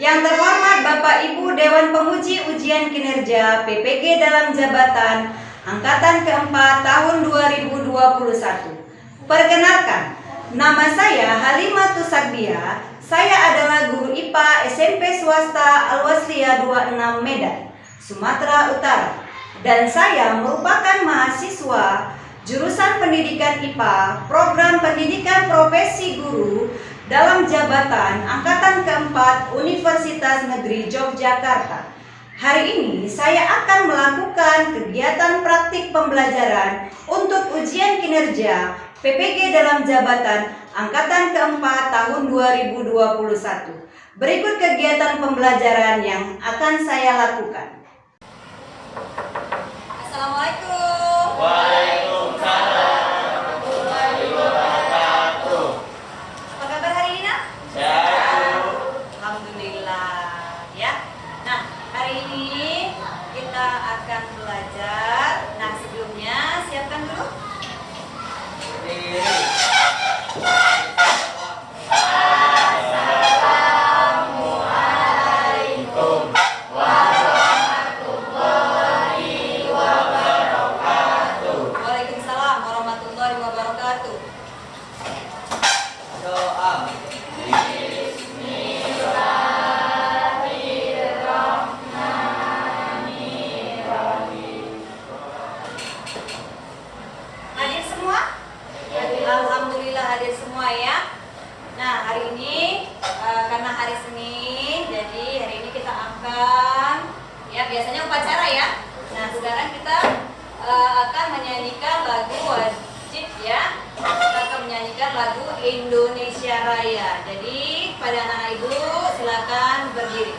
Yang terhormat Bapak Ibu Dewan Penguji Ujian Kinerja PPG dalam jabatan Angkatan keempat tahun 2021. Perkenalkan, nama saya Halimatus Sakdia. Saya adalah guru IPA SMP swasta Al-Wasliyah 26 Medan, Sumatera Utara. Dan saya merupakan mahasiswa jurusan Pendidikan IPA, Program Pendidikan Profesi Guru dalam jabatan Angkatan keempat Universitas Negeri Yogyakarta. Hari ini saya akan melakukan kegiatan praktik pembelajaran untuk ujian kinerja PPG dalam jabatan Angkatan keempat tahun 2021. Berikut kegiatan pembelajaran yang akan saya lakukan. Assalamualaikum. Waalaikumsalam warahmatullahi wabarakatuh. Apa kabar hari ini, Nak? Sehat. Alhamdulillah ya. Nah, hari ini kita akan belajar. Nah, sebelumnya siapkan dulu. Berdiri. Assalamualaikum warahmatullahi wabarakatuh. Waalaikumsalam warahmatullahi wabarakatuh. Doa. Hadir semua? Alhamdulillah hadir semua ya. Nah, hari ini karena hari Senin, jadi hari ini kita akan biasanya upacara ya. Nah, sekarang kita akan menyanyikan lagu wajib ya. Kita akan menyanyikan lagu Indonesia Raya. Jadi pada anak ibu silakan berdiri.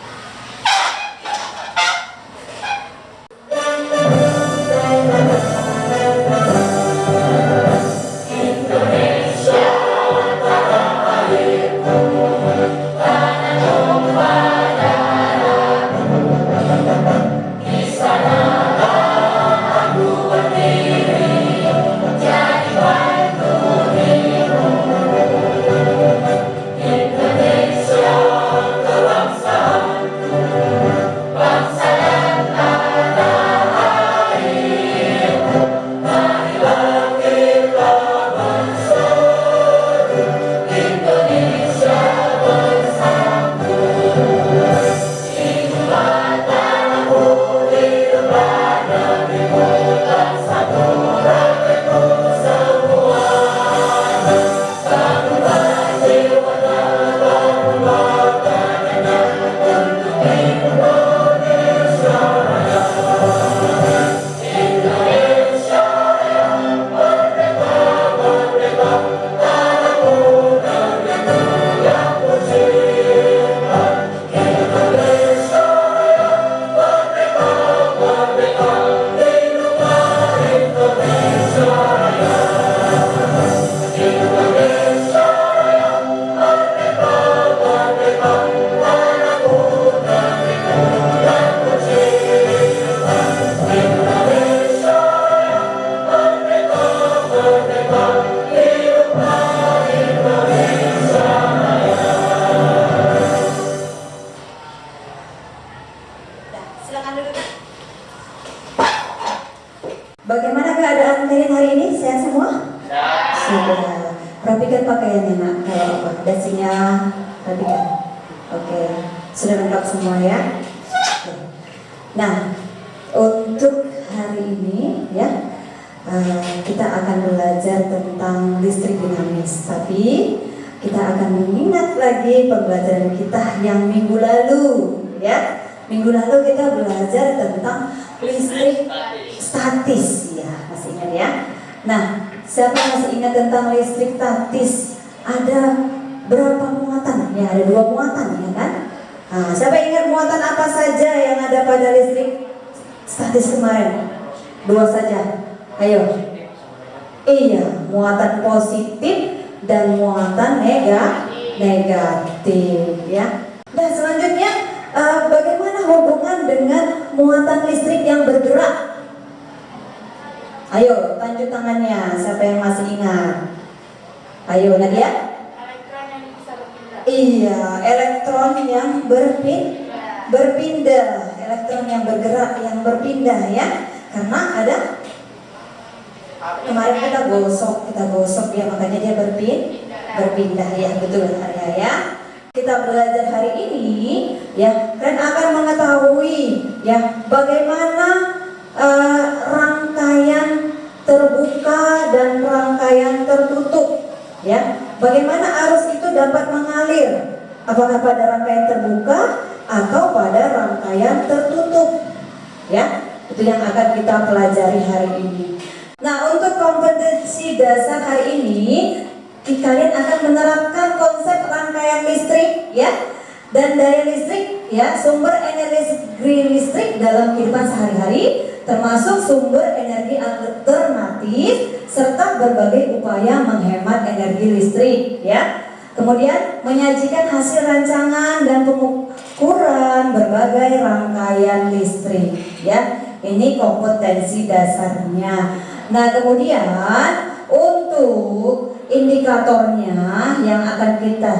Bagaimana keadaan kalian hari ini? Sehat semua? Sudah. Rapikan pakaiannya, Nak. Kalau apa? Dasinya rapikan. Oke. Sudah lengkap semua ya? Oke. Nah, untuk hari ini ya, kita akan belajar tentang listrik dinamis. Tapi kita akan mengingat lagi pembelajaran kita yang minggu lalu ya. Minggu lalu kita belajar tentang listrik statis ya, masih ingat ya? Nah, siapa masih ingat tentang listrik statis? Ada berapa muatan? Ya, ada 2 muatan ya kan? Nah, siapa ingat muatan apa saja yang ada pada listrik statis kemarin? 2 saja. Ayo. Iya, muatan positif dan muatan negatif ya. Dan selanjutnya bagaimana hubungan dengan muatan listrik yang bergerak? Ayo, tunjuk tangannya. Siapa yang masih ingat? Ayo, Nadia. Elektron yang bisa berpindah. Iya, elektron yang berpindah, elektron yang bergerak, yang berpindah ya. Karena ada kemarin kita gosok ya, makanya dia berpindah ya, betul Arya ya. Kita belajar hari ini ya, dan akan mengetahui ya bagaimana rangkaian terbuka dan rangkaian tertutup ya. Bagaimana arus itu dapat mengalir, apakah pada rangkaian terbuka atau pada rangkaian tertutup ya. Itu yang akan kita pelajari hari ini. Nah, untuk kompetensi dasar hari ini kalian akan menerapkan konsep rangkaian listrik ya, dan daya listrik ya, sumber energi listrik dalam kehidupan sehari-hari, termasuk sumber energi alternatif serta berbagai upaya menghemat energi listrik ya. Kemudian menyajikan hasil rancangan dan pengukuran berbagai rangkaian listrik ya. Ini kompetensi dasarnya. Nah, kemudian untuk indikatornya yang akan kita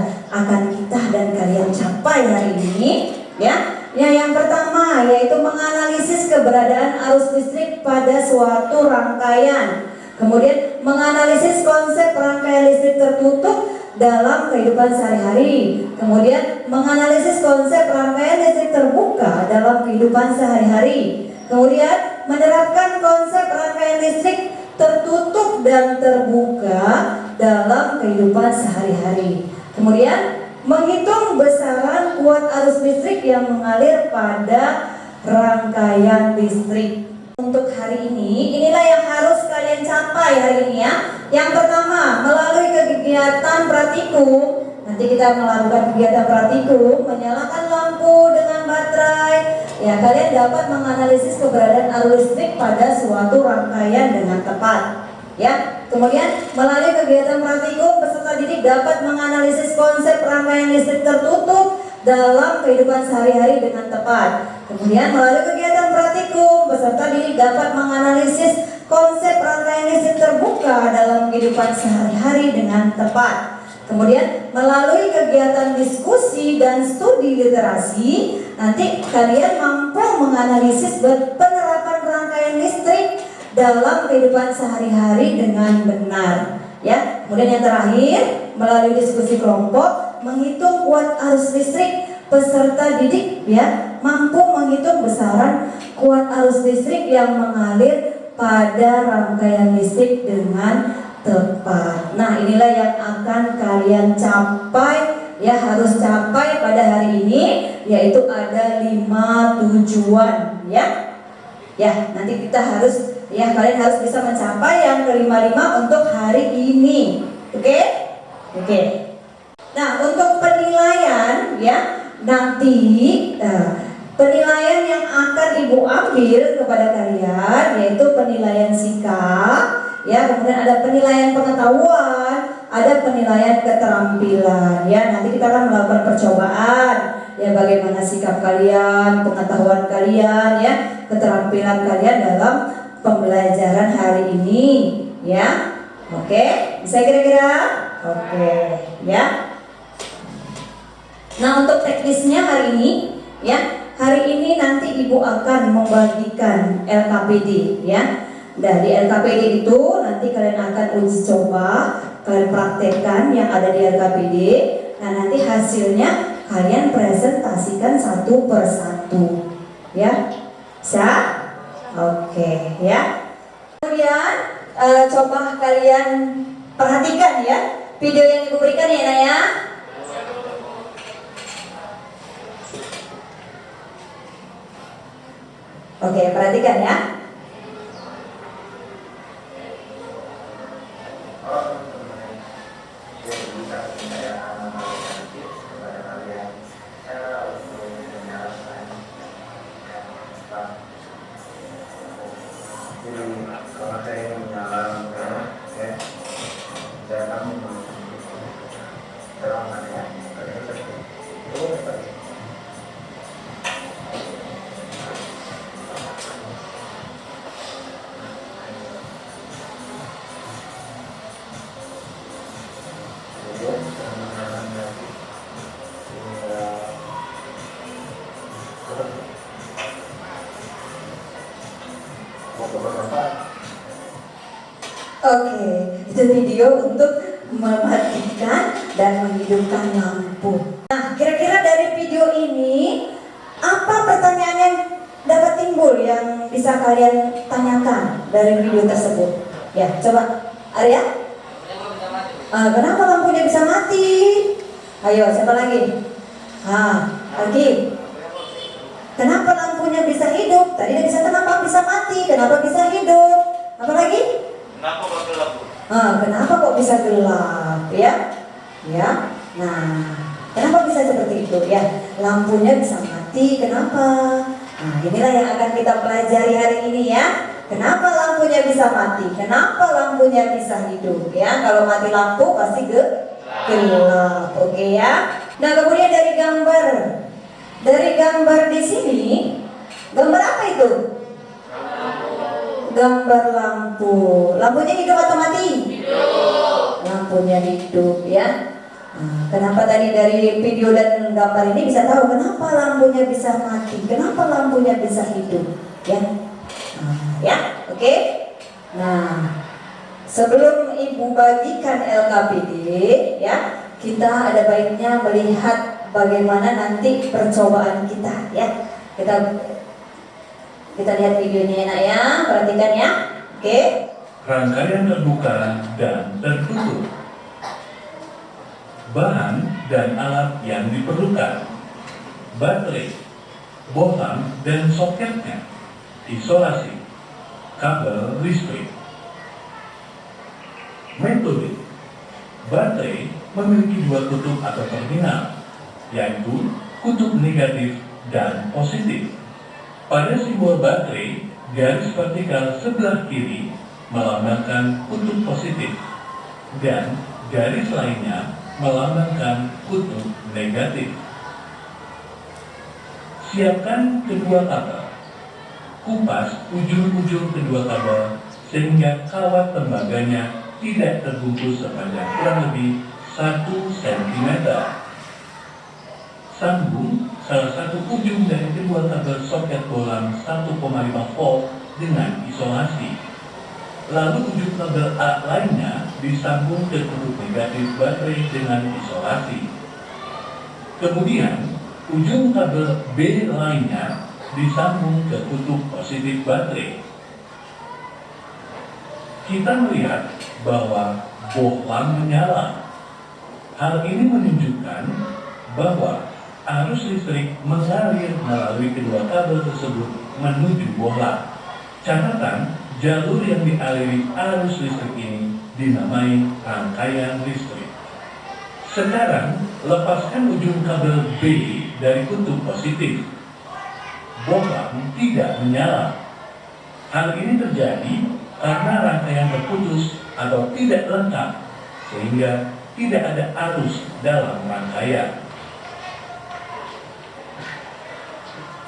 dan kalian capai hari ini ya. Yang pertama yaitu menganalisis keberadaan arus listrik pada suatu rangkaian. Kemudian menganalisis konsep rangkaian listrik tertutup dalam kehidupan sehari-hari. Kemudian menganalisis konsep rangkaian listrik terbuka dalam kehidupan sehari-hari. Kemudian menerapkan konsep rangkaian listrik tertutup dan terbuka dalam kehidupan sehari-hari. Kemudian menghitung besaran kuat arus listrik yang mengalir pada rangkaian listrik. Untuk hari ini, inilah yang harus kalian capai hari ini ya. Yang pertama, melalui kegiatan praktikum. Nanti kita melakukan kegiatan praktikum, menyalakan lampu dengan baterai. Ya, kalian dapat menganalisis keberadaan arus listrik pada suatu rangkaian dengan tepat. Ya, kemudian melalui kegiatan praktikum peserta didik dapat menganalisis konsep rangkaian listrik tertutup dalam kehidupan sehari-hari dengan tepat. Kemudian melalui kegiatan praktikum peserta didik dapat menganalisis konsep rangkaian listrik terbuka dalam kehidupan sehari-hari dengan tepat. Kemudian melalui kegiatan diskusi dan studi literasi, nanti kalian mampu menganalisis penerapan rangkaian listrik dalam kehidupan sehari-hari dengan benar ya. Kemudian yang terakhir, melalui diskusi kelompok menghitung kuat arus listrik, peserta didik ya mampu menghitung besaran kuat arus listrik yang mengalir pada rangkaian listrik dengan tepat. Nah, inilah yang akan kalian capai ya, harus capai pada hari ini, yaitu ada 5 tujuan ya. Ya, nanti kita harus ya, kalian harus bisa mencapai yang ke-5 untuk hari ini. Oke? Oke. Nah, untuk penilaian ya, nanti penilaian yang akan Ibu ambil kepada kalian yaitu penilaian sikap ya, kemudian ada penilaian pengetahuan, ada penilaian keterampilan ya. Nanti kita akan melakukan percobaan ya, bagaimana sikap kalian, pengetahuan kalian ya, keterampilan kalian dalam pembelajaran hari ini ya. Oke, bisa kira-kira? Oke ya. Nah, untuk teknisnya hari ini ya, hari ini nanti Ibu akan membagikan LKPD ya. Nah, di LKPD itu nanti kalian akan uji coba, kalian praktekkan yang ada di LKPD. Nah, nanti hasilnya kalian presentasikan satu persatu ya. Bisa? Oke ya. Kemudian coba kalian perhatikan ya video yang Ibu berikan ya Naya. Oke, perhatikan ya. Oke, itu video untuk mematikan dan menghidupkan lampu. Nah, kira-kira dari video ini apa pertanyaan yang dapat timbul yang bisa kalian tanyakan dari video tersebut? Ya, coba Arya. Kenapa lampunya bisa mati? Ayo, siapa lagi? Lagi. Kenapa lampunya bisa hidup? Tadi bisa kenapa bisa mati? Kenapa bisa hidup? Apa lagi? Kenapa kok gelap? Kenapa kok bisa gelap? Ya, ya. Nah, kenapa bisa seperti itu? Ya, lampunya bisa mati. Kenapa? Nah, inilah yang akan kita pelajari hari ini ya. Kenapa lampunya bisa mati? Kenapa lampunya bisa hidup? Ya, kalau mati lampu pasti gelap. Oke ya. Nah, kemudian dari gambar di sini, gambar apa itu? Gambar lampu. Lampunya hidup atau mati? Hidup. Lampunya hidup ya. Nah, kenapa tadi dari video dan gambar ini bisa tahu kenapa lampunya bisa mati? Kenapa lampunya bisa hidup? Ya. Ya, oke. Nah, sebelum Ibu bagikan LKPD, ya, kita ada baiknya melihat bagaimana nanti percobaan kita, ya. Kita lihat videonya enak ya, perhatikan ya. Oke. Rangkaian terbuka dan tertutup. Bahan dan alat yang diperlukan: baterai, bohlam dan soketnya, isolasi, kabel listrik. Metode: baterai memiliki dua kutub atau terminal, yaitu kutub negatif dan positif. Pada simbol baterai, garis vertikal sebelah kiri melambangkan kutub positif dan garis lainnya melambangkan kutub negatif. Siapkan kedua kabel. Kupas ujung-ujung kedua kabel sehingga kawat tembaganya tidak terbungkus sepanjang kurang lebih 1 cm. Sambung salah satu ujung dari kedua kabel soket bohlam 1,5 volt dengan isolasi. Lalu ujung kabel A lainnya disambung ke kutub negatif baterai dengan isolasi. Kemudian ujung kabel B lainnya disambung ke kutub positif baterai. Kita melihat bahwa bohlam menyala. Hal ini menunjukkan bahwa arus listrik mengalir melalui kedua kabel tersebut menuju bohlam. Catatan, jalur yang dialiri arus listrik ini dinamai rangkaian listrik. Sekarang, lepaskan ujung kabel B dari kutub positif. Bohlam tidak menyala. Hal ini terjadi karena rangkaian terputus atau tidak lengkap, sehingga tidak ada arus dalam rangkaian.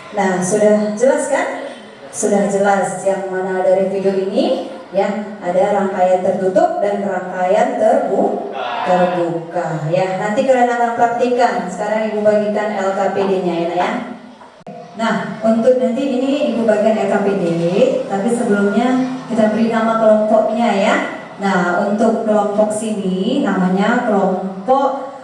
Nah, sudah jelas kan? Sudah jelas yang mana dari video ini ya, ada rangkaian tertutup dan rangkaian terbuka ya. Nanti kalian akan praktikan. Sekarang Ibu bagikan LKPD-nya ya. Nah, untuk nanti ini Ibu bagikan LKPD, tapi sebelumnya kita beri nama kelompoknya ya. Nah, untuk kelompok sini namanya kelompok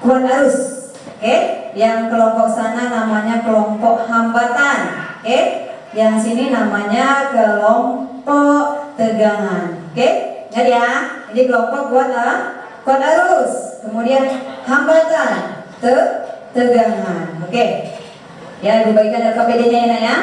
kuat arus. Oke, yang kelompok sana namanya kelompok hambatan. Oke, yang sini namanya kelompok tegangan. Oke, ingat ya. Ini kelompok kuat arus, kemudian hambatan, tegangan. Oke, ya, Ibu bagikan LKPD-nya ya.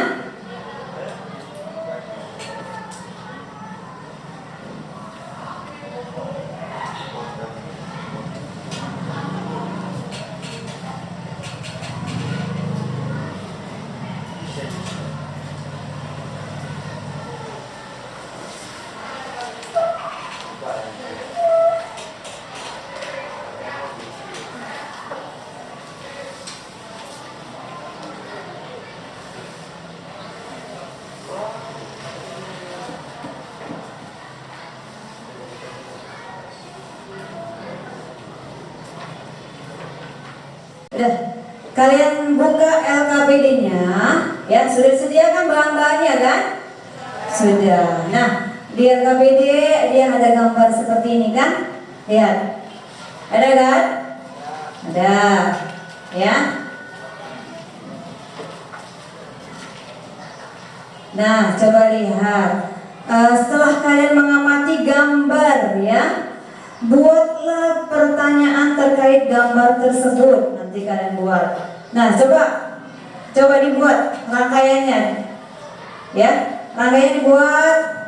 Udah, kalian buka LKPD-nya ya, sudah sediakan bahan-bahannya kan? Sudah. Nah, Di LKPD dia ada gambar seperti ini kan? Lihat. Ada kan? Ada. Ya. Nah, coba lihat. Setelah kalian mengamati gambar ya, buatlah pertanyaan terkait gambar tersebut. Nanti kalian buat. Nah, coba dibuat rangkaiannya. Ya, rangkaian dibuat.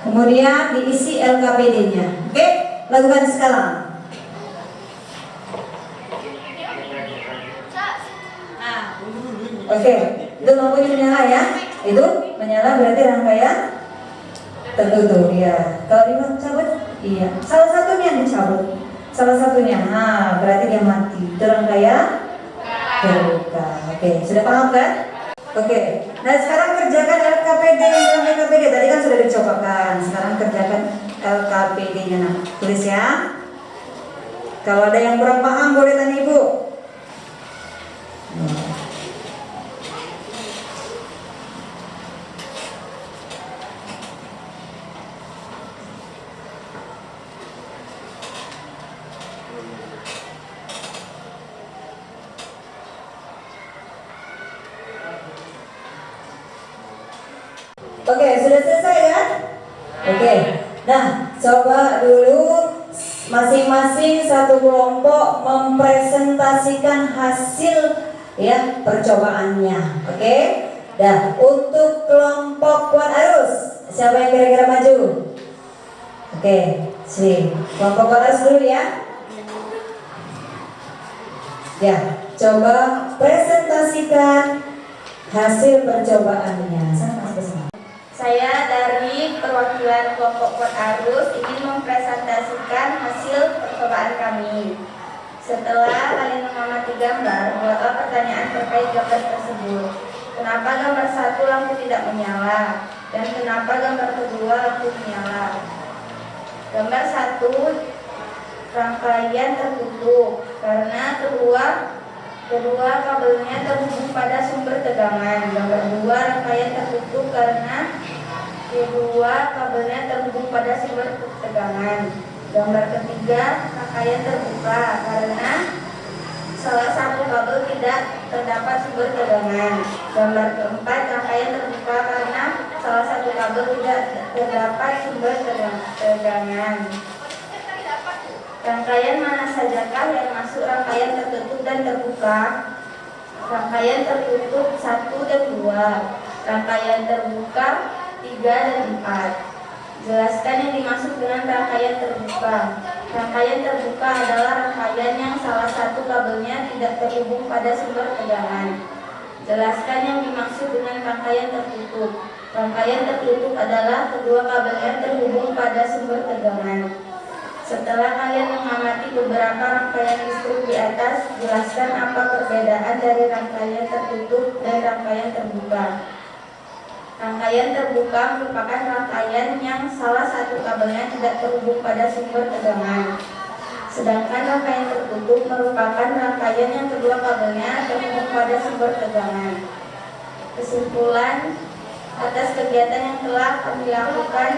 Kemudian diisi LKPD-nya. Oke, lakukan sekarang. Oke, itu lampunya menyala ya. Itu menyala berarti rangkaian tertutup ya. Kalau dicabut, iya. Salah satunya yang dicabut. Salah satunya, nah berarti dia mati. Itu rangkaian terbuka. Oke, sudah paham kan? Oke, nah sekarang kerjakan LKPD yang LKPD tadi kan sudah dicobakan. Sekarang kerjakan LKPD-nya. Nah, tulis ya. Kalau ada yang kurang paham boleh tanya ibu. Oke, sudah selesai kan? Oke. Nah, coba dulu masing-masing satu kelompok mempresentasikan hasil ya percobaannya. Oke. Dah, untuk kelompok Puan Arus, siapa yang kira-kira maju? Oke, sini. Kelompok Puan Arus dulu ya. Ya, coba presentasikan hasil percobaannya. Sana masuk ke sana. Saya dari perwakilan kelompok Puan Arus ingin mempresentasikan hasil percobaan kami. Setelah kalian mengamati gambar, buatlah pertanyaan terkait gambar tersebut. Kenapa gambar 1 lampu tidak menyala? Dan kenapa gambar kedua lampu menyala? Gambar 1, rangkaian tertutup karena kedua kabelnya terhubung pada sumber tegangan. Gambar 2, rangkaian tertutup karena kedua kabelnya terhubung pada sumber tegangan. Gambar ketiga, rangkaian terbuka karena salah satu kabel tidak terdapat sumber tegangan. Gambar keempat, rangkaian terbuka karena salah satu kabel tidak terdapat sumber tegangan. Rangkaian mana sajakah yang masuk rangkaian tertutup dan terbuka? Rangkaian tertutup 1 dan 2, rangkaian terbuka 3 dan 4. Jelaskan yang dimaksud dengan rangkaian terbuka. Rangkaian terbuka adalah rangkaian yang salah satu kabelnya tidak terhubung pada sumber tegangan. Jelaskan yang dimaksud dengan rangkaian tertutup. Rangkaian tertutup adalah kedua kabelnya terhubung pada sumber tegangan. Setelah kalian mengamati beberapa rangkaian listrik di atas, jelaskan apa perbedaan dari rangkaian tertutup dan rangkaian terbuka. Rangkaian terbuka merupakan rangkaian yang salah satu kabelnya tidak terhubung pada sumber tegangan. Sedangkan rangkaian tertutup merupakan rangkaian yang kedua kabelnya terhubung pada sumber tegangan. Kesimpulan atas kegiatan yang telah kami lakukan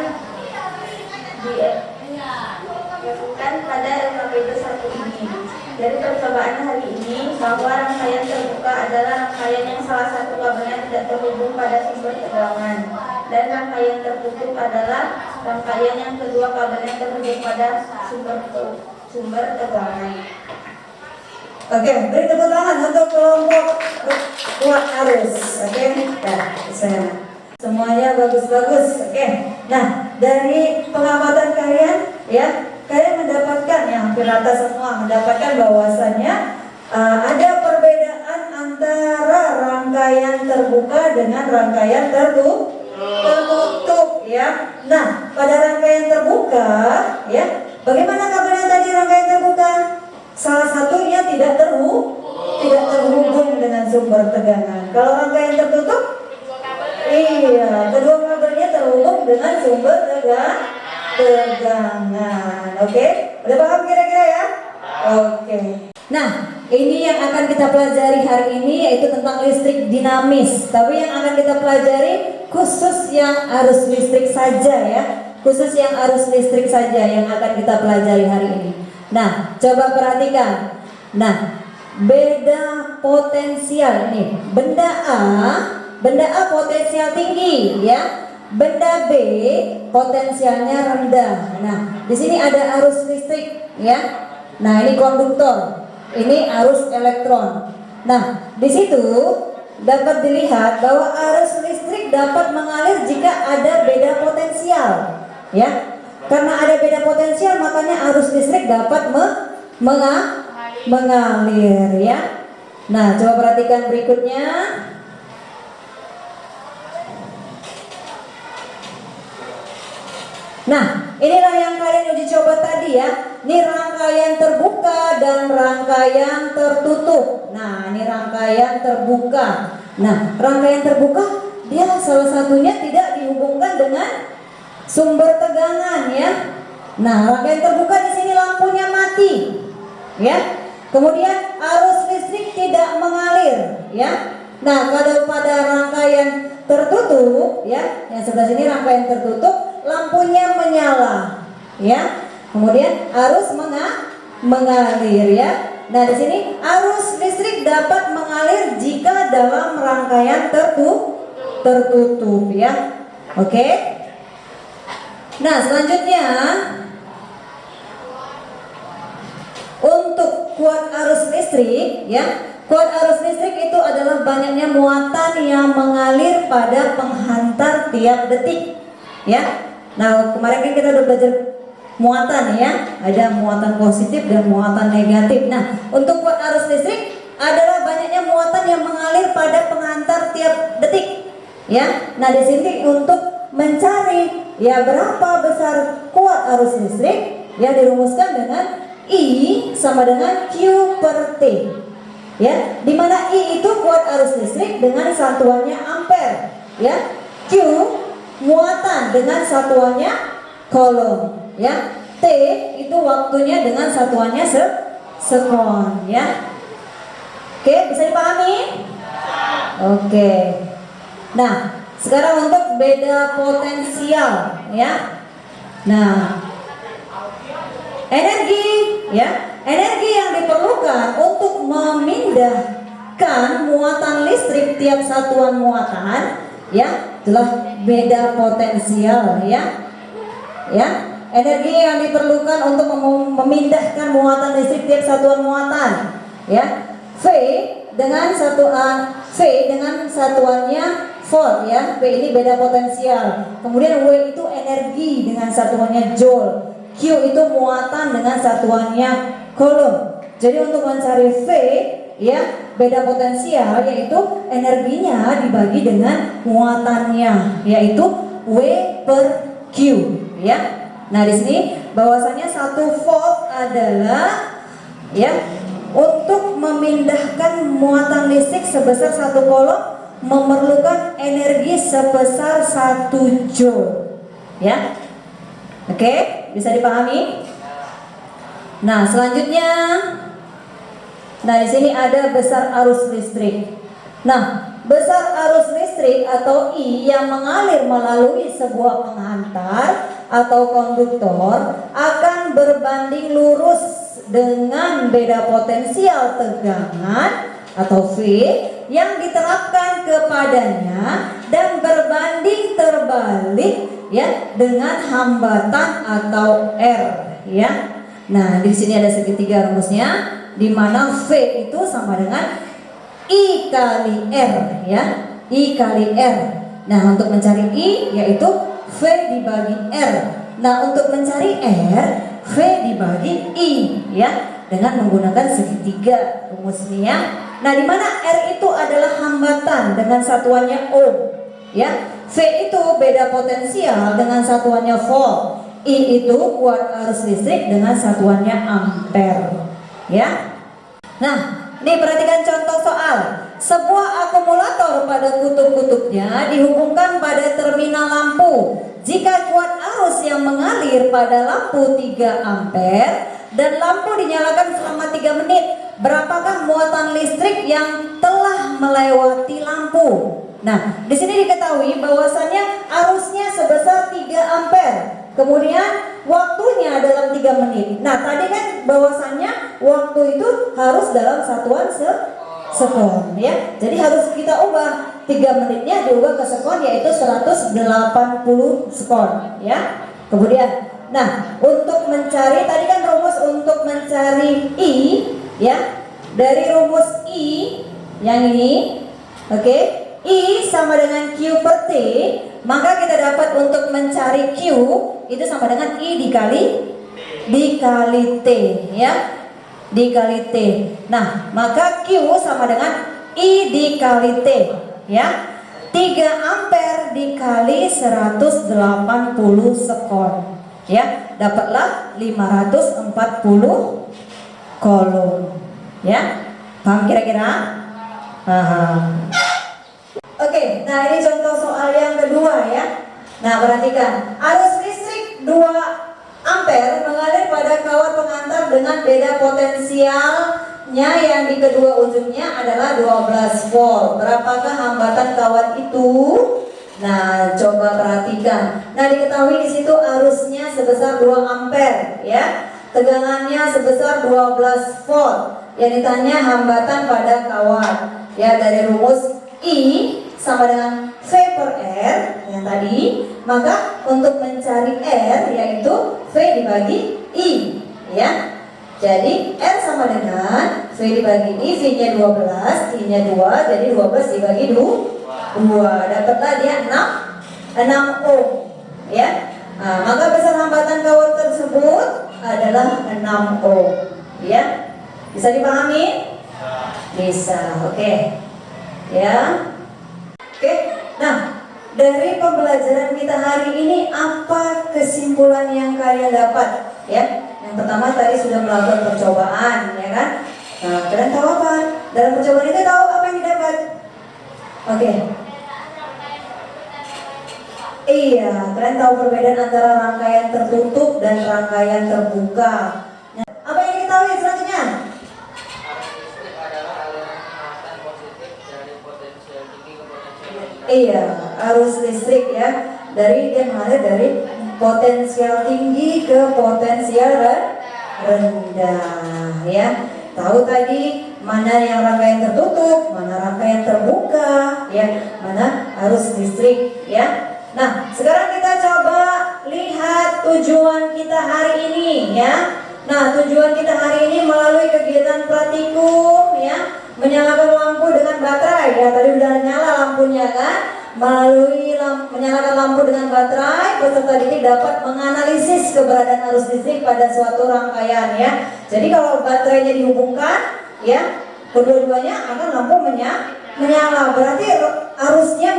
pada LKPD 1 ini. Dari percobaan hari ini bahwa rangkaian terbuka adalah rangkaian yang salah satu kabelnya tidak terhubung pada sumber tegangan, dan rangkaian tertutup adalah rangkaian yang kedua kabelnya terhubung pada sumber tegangan. Oke, beri tepuk tangan untuk kelompok Puan Arus. Oke, nah, saya semuanya bagus-bagus. Oke, nah dari pengamatan kalian ya, kalian mendapatkan ya, hampir rata semua mendapatkan bahwasannya ada perbedaan antara rangkaian terbuka dengan rangkaian tertutup ya. Nah, pada rangkaian terbuka ya, bagaimana kabelnya tadi rangkaian terbuka? Salah satunya tidak terhubung dengan sumber tegangan. Kalau rangkaian tertutup, iya, kedua kabelnya terhubung dengan sumber tegangan. Oke, udah paham kira-kira ya? Oke. Nah, ini yang akan kita pelajari hari ini yaitu tentang listrik dinamis. Tapi yang akan kita pelajari khusus yang arus listrik saja ya. Khusus yang arus listrik saja yang akan kita pelajari hari ini. Nah, coba perhatikan. Nah, beda potensial ini. Benda A potensial tinggi ya. Benda B potensialnya rendah. Nah, di sini ada arus listrik ya. Nah, ini konduktor. Ini arus elektron. Nah, di situ dapat dilihat bahwa arus listrik dapat mengalir jika ada beda potensial. Ya, karena ada beda potensial makanya arus listrik dapat mengalir ya. Nah, coba perhatikan berikutnya. Nah, inilah yang kalian uji coba tadi ya. Ini rangkaian terbuka dan rangkaian tertutup. Nah, ini rangkaian terbuka. Nah, rangkaian terbuka dia salah satunya tidak dihubungkan dengan sumber tegangan ya. Nah, rangkaian terbuka di sini lampunya mati, ya. Kemudian arus listrik tidak mengalir, ya. Nah, kalau pada rangkaian tertutup, ya, yang sebelah sini rangkaian tertutup, lampunya menyala, ya. Kemudian arus mengalir, ya. Nah, di sini arus listrik dapat mengalir jika dalam rangkaian tertutup, ya. Oke. Nah, selanjutnya untuk kuat arus listrik ya. Kuat arus listrik itu adalah banyaknya muatan yang mengalir pada penghantar tiap detik ya. Nah, kemarin kan kita udah belajar muatan ya. Ada muatan positif dan muatan negatif. Nah, untuk kuat arus listrik adalah banyaknya muatan yang mengalir pada penghantar tiap detik ya. Nah, di sini untuk mencari ya berapa besar kuat arus listrik ya dirumuskan dengan I sama dengan Q per T ya, dimana I itu kuat arus listrik dengan satuannya ampere ya, Q muatan dengan satuannya coulomb ya, T itu waktunya dengan satuannya sekon ya. Oke, bisa dipahami? Oke. Nah, sekarang untuk beda potensial ya. Nah, energi ya, energi yang diperlukan untuk memindahkan muatan listrik tiap satuan muatan ya, telah beda potensial ya. Ya, energi yang diperlukan untuk memindahkan muatan listrik tiap satuan muatan ya. V dengan satuannya volt ya. V ini beda potensial. Kemudian W itu energi dengan satuannya joule. Q itu muatan dengan satuannya coulomb. Jadi untuk mencari V ya beda potensial yaitu energinya dibagi dengan muatannya yaitu W per Q ya. Nah, di sini bahwasanya 1 volt adalah ya untuk memindahkan muatan listrik sebesar 1 coulomb memerlukan energi sebesar 1 joule ya. Oke, bisa dipahami? Nah, selanjutnya nah di sini ada besar arus listrik. Nah, besar arus listrik atau I yang mengalir melalui sebuah penghantar atau konduktor akan berbanding lurus dengan beda potensial tegangan atau V yang diterapkan kepadanya dan berbanding terbalik ya dengan hambatan atau R ya. Nah, di sini ada segitiga rumusnya di mana V itu sama dengan I kali R ya. I kali R. Nah, untuk mencari I yaitu V dibagi R. Nah, untuk mencari R V dibagi I ya dengan menggunakan segitiga rumusnya ya. Nah, di mana R itu adalah hambatan dengan satuannya ohm ya. V itu beda potensial dengan satuannya volt. I itu kuat arus listrik dengan satuannya ampere ya. Nah, ini perhatikan contoh soal. Sebuah akumulator pada kutub-kutubnya dihubungkan pada terminal lampu. Jika kuat arus yang mengalir pada lampu 3 ampere dan lampu dinyalakan selama 3 menit, berapakah muatan listrik yang telah melewati lampu? Nah, di sini diketahui bahwasannya arusnya sebesar 3 ampere. Kemudian waktunya dalam 3 menit. Nah, tadi kan bahwasannya waktu itu harus dalam satuan sekon ya. Jadi harus kita ubah 3 menitnya diubah ke sekon, yaitu 180 sekon ya. Kemudian, nah, untuk mencari tadi kan rumus untuk mencari I ya. Dari rumus I yang ini, oke, I sama dengan Q per T, maka kita dapat untuk mencari Q itu sama dengan I dikali T ya, dikali T. Nah, maka Q sama dengan I dikali T ya. 3 ampere dikali 180 sekon ya, dapatlah 540 kolom ya. Paham kira-kira? Paham. Oke, nah ini contoh soal yang kedua ya. Nah, perhatikan, arus listrik 2 ampere mengalir pada kawat pengantar dengan beda potensialnya yang di kedua ujungnya adalah 12 volt. Berapakah hambatan kawat itu? Nah, coba perhatikan. Nah, diketahui di situ arusnya sebesar 2 ampere ya. Tegangannya sebesar 12 volt. Yang ditanya hambatan pada kawat. Ya, dari rumus I sama dengan V per R yang tadi, maka untuk mencari R yaitu V dibagi I ya. Jadi R sama dengan V dibagi I, V-nya 12, I-nya 2, jadi 12 dibagi 2, dapatlah dia 6 ohm ya. Nah, maka besar hambatan kawat tersebut adalah 6 ohm ya. Bisa dipahami? Bisa, oke ya. Oke, nah dari pembelajaran kita hari ini apa kesimpulan yang kalian dapat ya? Yang pertama tadi sudah melakukan percobaan ya kan? Nah, kalian tahu apa? Dalam percobaan itu tahu apa yang didapat? Oke. Iya, kalian tahu perbedaan antara rangkaian tertutup dan rangkaian terbuka. Nah, apa yang diketahui selanjutnya? Iya, arus listrik ya, dia mengalir dari potensial tinggi ke potensial rendah ya. Tahu tadi mana yang rangkaian tertutup, mana rangkaian terbuka ya, mana arus listrik ya. Nah, sekarang kita coba lihat tujuan kita hari ini ya. Nah, tujuan kita hari ini melalui kegiatan praktikum ya, menyalakan lampu dengan baterai ya. Tadi udah nyala lampunya kan. Melalui menyalakan lampu dengan baterai, peserta didik dapat menganalisis keberadaan arus listrik pada suatu rangkaian ya. Jadi kalau baterainya dihubungkan ya, kedua-duanya akan lampu menyala. Berarti arusnya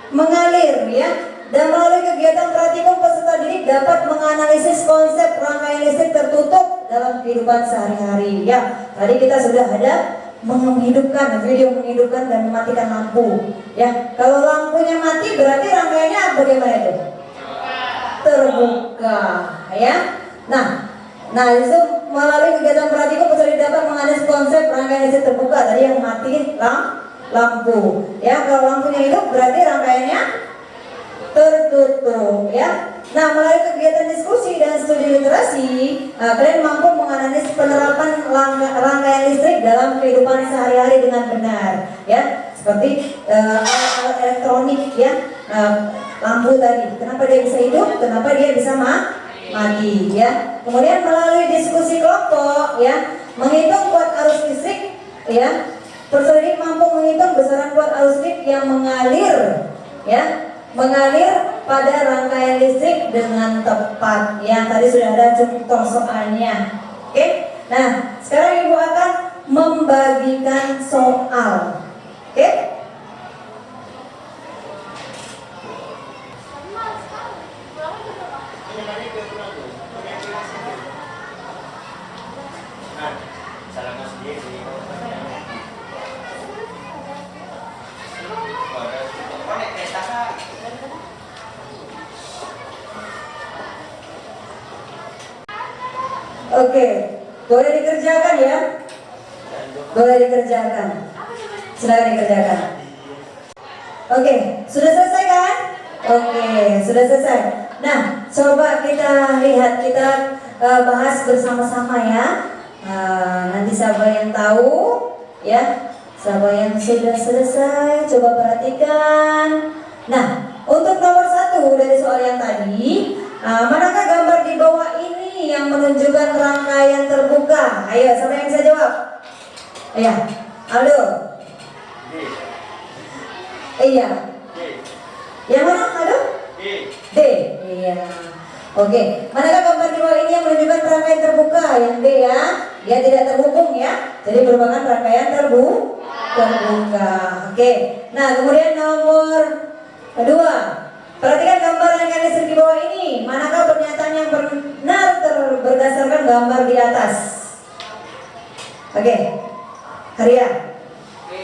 mengalir ya. Dan melalui kegiatan praktikum peserta didik dapat menganalisis konsep rangkaian listrik tertutup dalam kehidupan sehari-hari ya. Tadi kita sudah ada menghidupkan video, menghidupkan dan mematikan lampu ya. Kalau lampunya mati berarti rangkaiannya bagaimana itu? Terbuka ya. Nah itu melalui kegiatan praktikum peserta dapat menganalisis konsep rangkaian listrik terbuka. Tadi yang mati lampu ya. Kalau lampunya hidup berarti rangkaiannya tertutup ya. Nah, melalui kegiatan diskusi dan studi literasi, kalian mampu menganalisis penerapan rangkaian listrik dalam kehidupan sehari-hari dengan benar ya. Seperti alat elektronik ya, lampu tadi, kenapa dia bisa hidup, kenapa dia bisa mati ya. Kemudian melalui diskusi kelompok ya, menghitung kuat arus listrik ya. Peserta didik mampu menghitung besaran kuat arus listrik yang mengalir ya, mengalir pada rangkaian listrik dengan tepat ya. Tadi sudah ada contoh soalnya. Oke. Nah, sekarang Ibu akan membagikan soal. Oke? Oke, boleh dikerjakan ya? Boleh dikerjakan. Silakan dikerjakan. Oke, sudah selesai kan? Oke, sudah selesai. Nah, coba kita lihat, kita bahas bersama-sama ya. Nanti siapa yang tahu, ya, siapa yang sudah selesai, coba perhatikan. Nah, untuk nomor 1 dari soal yang tadi, manakah gambar di bawah ini yang menunjukkan rangkaian terbuka? Ayo, siapa yang bisa jawab? Iya, Aldo. D. Iya. D. Yang mana, Aldo? D. D. Iya. Oke, manakah gambar di bawah ini yang menunjukkan rangkaian terbuka? Yang D ya. Dia tidak terhubung ya. Jadi merupakan rangkaian terbuka. Oke. Nah, kemudian nomor 2. Perhatikan gambar yang kalian lihat di bawah ini. Manakah pernyataan yang benar berdasarkan gambar di atas? Oke. Karya. B.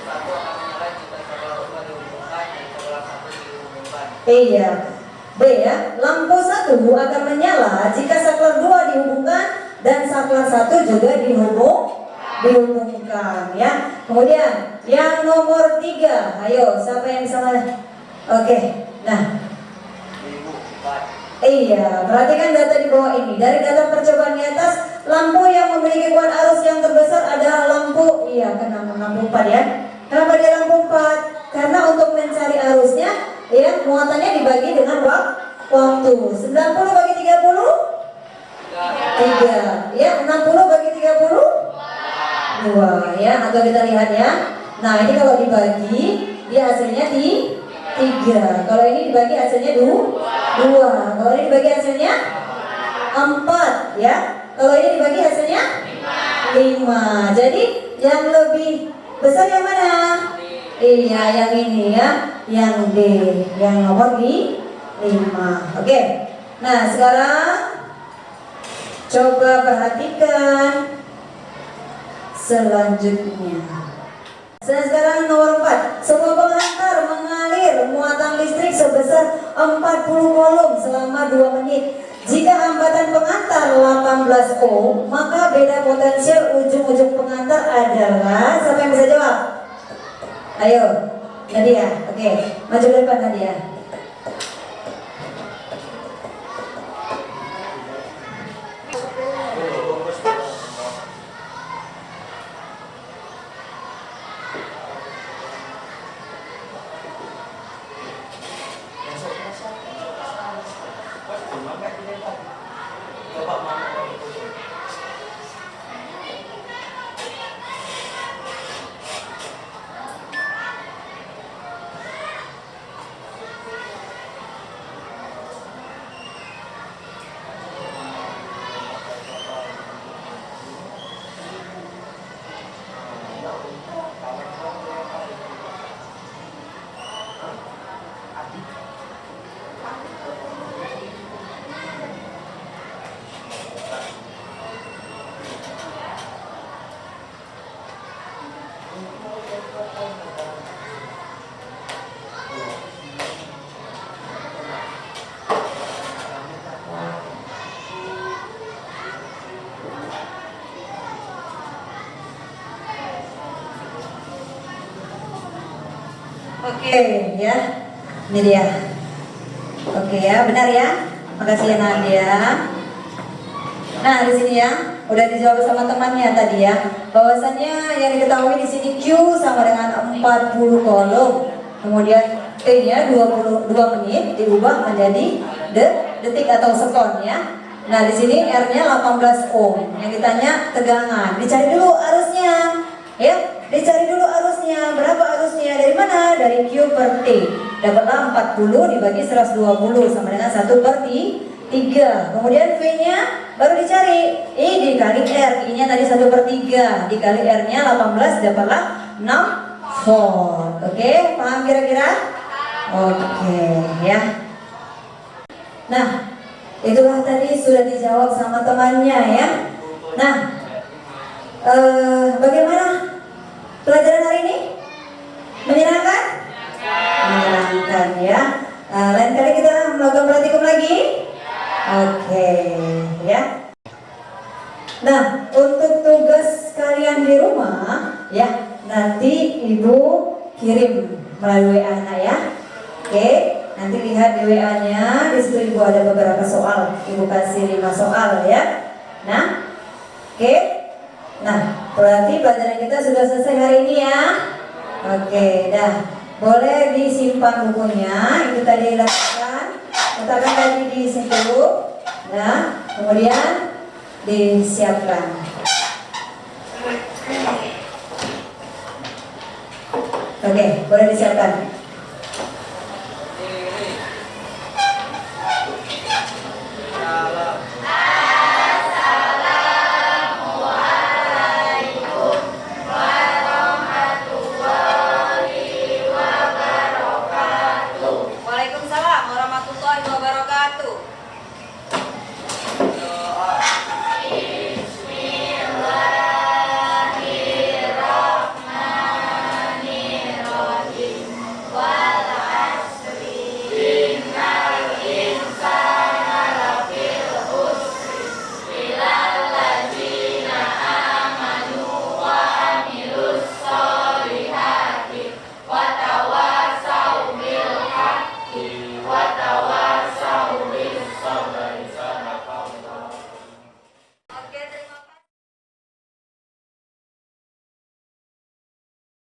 Satu akan menyala jika sebelah rumah dihubungkan dan sebelah satu dihubungkan. Iya. B ya. Lampu 1 akan menyala jika saklar 2 dihubungkan dan saklar 1 juga dihubungkan ya. Kemudian yang nomor 3. Ayo, siapa yang bisa? Oke. Nah, 1004. iya, perhatikan data di bawah ini. Dari data percobaan di atas, lampu yang memiliki kuat arus yang terbesar adalah lampu, iya kan, lampu 4 ya. Kenapa dia lampu 4? Karena untuk mencari arusnya, ya, muatannya dibagi dengan waktu. 90 bagi 30? 3. Ya, 60 bagi 30? 2 ya, atau kita lihat ya. Nah, ini kalau dibagi, dia hasilnya 3. Kalau ini dibagi hasilnya 2. Kalau ini dibagi hasilnya 4 ya. Kalau ini dibagi hasilnya 5. Jadi yang lebih besar yang mana? Iya, yang ini ya. Yang D, yang nomor 5. Oke. Nah, sekarang coba perhatikan selanjutnya. Sekarang nomor 4. Sebuah pengantar mengalir muatan listrik sebesar 40 kolom selama 2 menit. Jika hambatan pengantar 18 ohm, maka beda potensial ujung-ujung pengantar adalah, siapa yang bisa jawab? Ayo, Nadia. Oke, maju ke depan Nadia. Oke ya, ini dia. Oke ya, benar ya. Makasih ya Nadia. Nah, di sini ya, udah dijawab sama temannya tadi ya. Bahwasannya yang diketahui di sini Q sama dengan 40 kolom. Kemudian T-nya 22 menit diubah menjadi detik atau sekon ya. Nah, di sini R-nya 18 ohm. Yang ditanya tegangan. Dicari dulu arusnya. Ya, dicari dulu arusnya. Berapa arusnya? Dari mana? Dari Q per T. Dapatlah 40 dibagi 120 sama dengan 1/3. Kemudian V-nya baru dicari. I dikali R. I-nya tadi 1/3. Dikali R-nya 18 dapatlah 6 volt. Oke, paham kira-kira? Oke, ya. Nah, itulah tadi sudah dijawab sama temannya ya. Nah, bagaimana pelajaran hari ini? Menyenangkan? Menyenangkan ya. Lain kali kita melakukan praktikum lagi. Oke, ya. Nah, untuk tugas kalian di rumah ya, nanti ibu kirim melalui WA-nya ya. Oke, nanti lihat di WA-nya, di situ Ibu ada beberapa soal. Ibu kasih 5 soal ya. Nah, oke. Nah, berarti pelajaran kita sudah selesai hari ini ya. Oke, dah. Boleh disimpan bukunya. Itu tadi lakukan. Letakkan tadi di situ. Nah, kemudian disiapkan. Oke, boleh disiapkan.